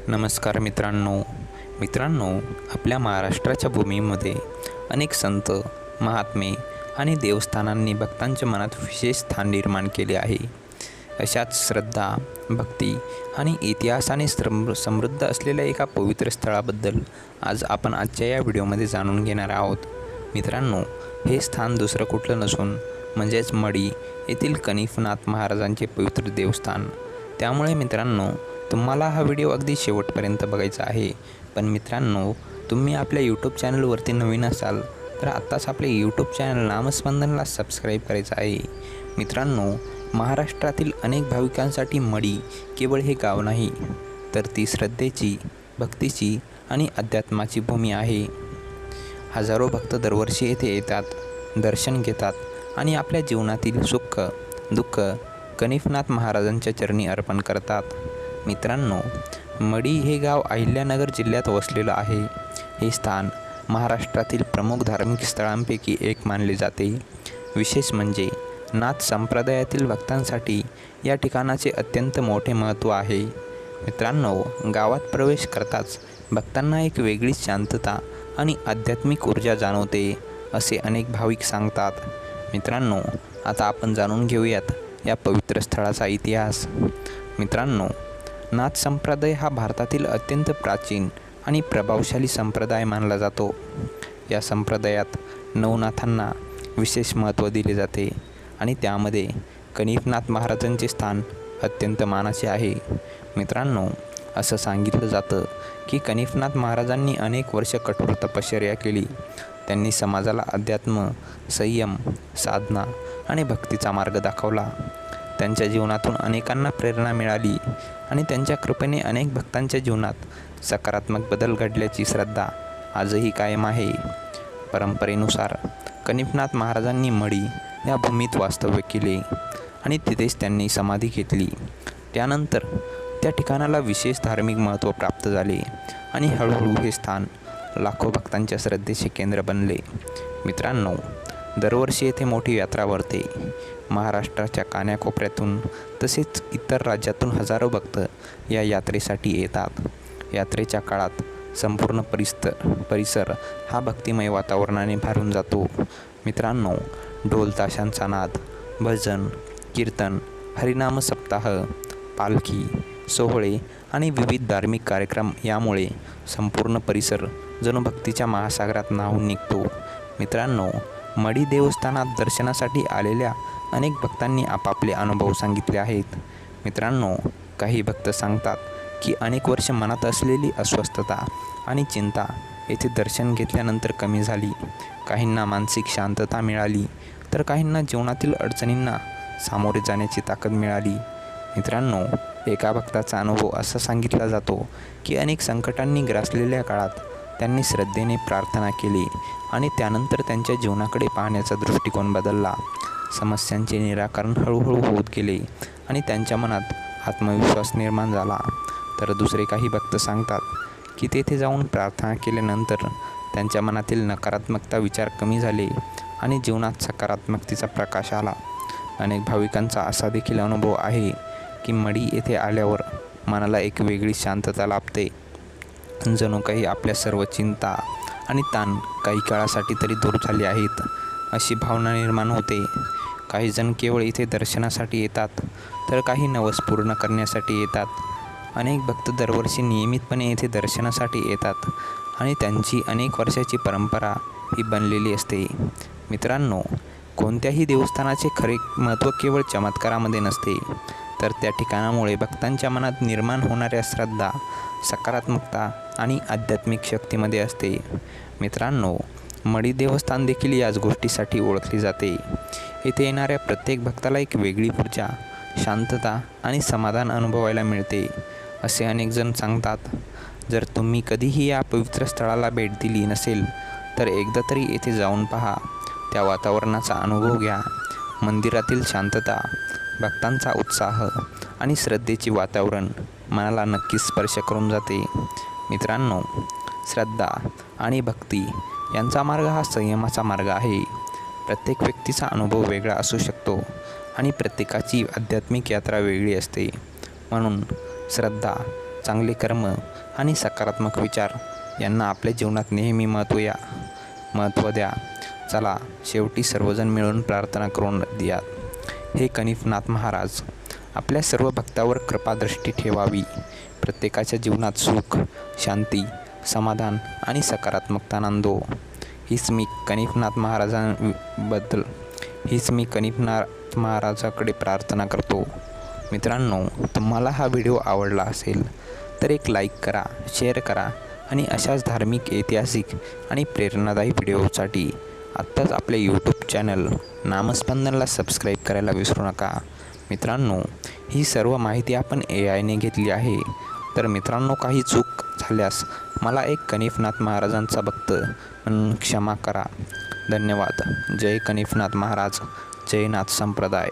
नमस्कार मित्रांनो, आपल्या महाराष्ट्राच्या भूमीमध्ये अनेक संत, महात्मे आणि देवस्थानांनी भक्तांच्या मनात विशेष स्थान निर्माण केले आहे. अशाच श्रद्धा, भक्ती आणि इतिहासाने समृद्ध असलेल्या एका पवित्र स्थळाबद्दल आज आपण आजच्या या व्हिडिओमध्ये जाणून घेणार आहोत. मित्रांनो, हे स्थान दुसरं कुठलं नसून म्हणजेच मढी येथील कनिफनाथ महाराजांचे पवित्र देवस्थान. त्यामुळे मित्रांनो, तुम्हाला हा व्हिडिओ अगदी शेवटपर्यंत बघायचा आहे. पण मित्रांनो, तुम्ही आपल्या यूट्यूब चॅनलवरती नवीन असाल तर आत्ताच आपले यूट्यूब चॅनल नामस्पंदनला सबस्क्राईब करायचं आहे. मित्रांनो, महाराष्ट्रातील अनेक भाविकांसाठी मढी केवळ हे गाव नाही, तर ती श्रद्धेची, भक्तीची आणि अध्यात्माची भूमी आहे. हजारो भक्त दरवर्षी येथे येतात, दर्शन घेतात आणि आपल्या जीवनातील सुख, दुःख कनिफनाथ महाराजांच्या चरणी अर्पण करतात. मित्रांनो, मढी हे गाव अहिल्यानगर जिल्ह्यात वसलेलं आहे. हे स्थान महाराष्ट्रातील प्रमुख धार्मिक स्थळांपैकी एक मानले जाते. विशेष म्हणजे नाथ संप्रदायातील भक्तांसाठी या ठिकाणाचे अत्यंत मोठे महत्त्व आहे. मित्रांनो, गावात प्रवेश करताच भक्तांना एक वेगळीच शांतता आणि आध्यात्मिक ऊर्जा जाणवते, असे अनेक भाविक सांगतात. मित्रांनो, आता आपण जाणून घेऊयात या पवित्र स्थळाचा इतिहास. मित्रांनो, नाथ संप्रदाय हा भारतातील अत्यंत प्राचीन आणि प्रभावशाली संप्रदाय मानला जातो. या संप्रदायात नवनाथांना विशेष महत्त्व दिले जाते आणि त्यामध्ये कनिफनाथ महाराजांचे स्थान अत्यंत मानाचे आहे. मित्रांनो, असं सांगितलं जातं की कनिफनाथ महाराजांनी अनेक वर्ष कठोर तपश्चर्या केली. त्यांनी समाजाला अध्यात्म, संयम, साधना आणि भक्तीचा मार्ग दाखवला. त्यांच्या जीवनातून अनेकांना प्रेरणा मिळाली आणि त्यांच्या कृपेने अनेक भक्तांच्या जीवनात सकारात्मक बदल घडल्याची श्रद्धा आजही कायम आहे. परंपरेनुसार कनिफनाथ महाराजांनी मढी या भूमीत वास्तव्य केले आणि तिथेच त्यांनी समाधी घेतली. त्यानंतर त्या ठिकाणाला विशेष धार्मिक महत्त्व प्राप्त झाले आणि हळूहळू हे स्थान लाखो भक्तांच्या श्रद्धेचे केंद्र बनले. मित्रांनो, दरवर्षी येथे मोठी यात्रा भरते. महाराष्ट्राच्या कानाकोपऱ्यातून तसेच इतर राज्यातून हजारो भक्त या यात्रेसाठी येतात. यात्रेच्या काळात संपूर्ण परिसर हा भक्तिमय वातावरणाने भरून जातो. मित्रांनो, ढोल ताशांचा नाद, भजन, कीर्तन, हरिनाम सप्ताह, पालखी सोहळे आणि विविध धार्मिक कार्यक्रम यामुळे संपूर्ण परिसर जणू भक्तीच्या महासागरात न्हाऊन निघतो. मित्रांनो, मढी देवस्थानात दर्शनासाठी आलेल्या अनेक भक्तांनी आपापले अनुभव सांगितले आहेत. मित्रांनो, काही भक्त सांगतात की अनेक वर्ष मनात असलेली अस्वस्थता आणि चिंता येथे दर्शन घेतल्यानंतर कमी झाली. काहींना मानसिक शांतता मिळाली, तर काहींना जीवनातील अडचणींना सामोरे जाण्याची ताकद मिळाली. मित्रांनो, एका भक्ताचा अनुभव असा सांगितला जातो की अनेक संकटांनी ग्रासलेल्या काळात त्यांनी श्रद्धेने प्रार्थना केली आणि त्यानंतर त्यांच्या जीवनाकडे पाहण्याचा दृष्टिकोन बदलला. समस्यांचे निराकरण हळूहळू होत गेले आणि त्यांच्या मनात आत्मविश्वास निर्माण झाला. तर दुसरे काही भक्त सांगतात की तेथे जाऊन प्रार्थना केल्यानंतर त्यांच्या मनातील नकारात्मकता विचार कमी झाले आणि जीवनात सकारात्मकतेचा प्रकाश आला. अनेक भाविकांचा असा देखील अनुभव आहे की मढी येथे आल्यावर मनाला एक वेगळी शांतता लाभते. जणू काही आपल्या सर्व चिंता आणि ताण काही काळासाठी तरी दूर झाले आहेत, अशी भावना निर्माण होते. काही जण केवळ इथे दर्शनासाठी येतात, तर काही नवस पूर्ण करण्यासाठी येतात. अनेक भक्त दरवर्षी नियमितपणे येथे दर्शनासाठी येतात आणि त्यांची अनेक वर्षाची परंपरा ही बनलेली असते. मित्रांनो, कोणत्याही देवस्थानाचे खरे महत्त्व केवळ चमत्कारामध्ये नसते, तर त्या ठिकाणामुळे भक्तांच्या मनात निर्माण होणाऱ्या श्रद्धा, सकारात्मकता आणि आध्यात्मिक शक्तीमध्ये असते. मित्रांनो, मढी देवस्थान देखील याच गोष्टीसाठी ओळखले जाते. येथे येणाऱ्या प्रत्येक भक्ताला एक वेगळी ऊर्जा, शांतता आणि समाधान अनुभवायला मिळते, असे अनेक जण सांगतात. जर तुम्ही कधीही या पवित्र स्थळाला भेट दिली नसेल, तर एकदा तरी येथे जाऊन पहा. त्या वातावरणाचा अनुभव घ्या. मंदिरातील शांतता, भक्तांचा उत्साह आणि श्रद्धेचे वातावरण मनाला नक्कीच स्पर्श करून जाते. मित्रांनो, श्रद्धा आणि भक्ती यांचा मार्ग हा संयमाचा मार्ग आहे. प्रत्येक व्यक्तीचा अनुभव वेगळा असू शकतो आणि प्रत्येकाची आध्यात्मिक यात्रा वेगळी असते. म्हणून श्रद्धा, चांगले कर्म आणि सकारात्मक विचार यांना आपल्या जीवनात नेहमी महत्त्व द्या. चला शेवटी सर्वजण मिळून प्रार्थना करून द्या. हे कनिफनाथ महाराज, आपल्या सर्व भक्तावर कृपादृष्टी ठेवावी. प्रत्येकाच्या जीवनात सुख, शांती, समाधान आणि सकारात्मकता नांदो. हीच मी कनिफनाथ महाराजाकडे प्रार्थना करतो. मित्रांनो, तुम्हाला हा व्हिडिओ आवडला असेल तर एक लाईक करा, शेअर करा आणि अशाच धार्मिक, ऐतिहासिक आणि प्रेरणादायी व्हिडिओसाठी आत्ताच आपले यूट्यूब चॅनल नामस्पंदनला सबस्क्राईब करायला विसरू नका. मित्रांनो, ही सर्व माहिती आपण AIने घेतली आहे. तर मित्रांनो, काही चूक झाल्यास मला एक कनिफनाथ महाराजांचा भक्त म्हणून क्षमा करा. धन्यवाद. जय कनिफनाथ महाराज, जय नाथ संप्रदाय.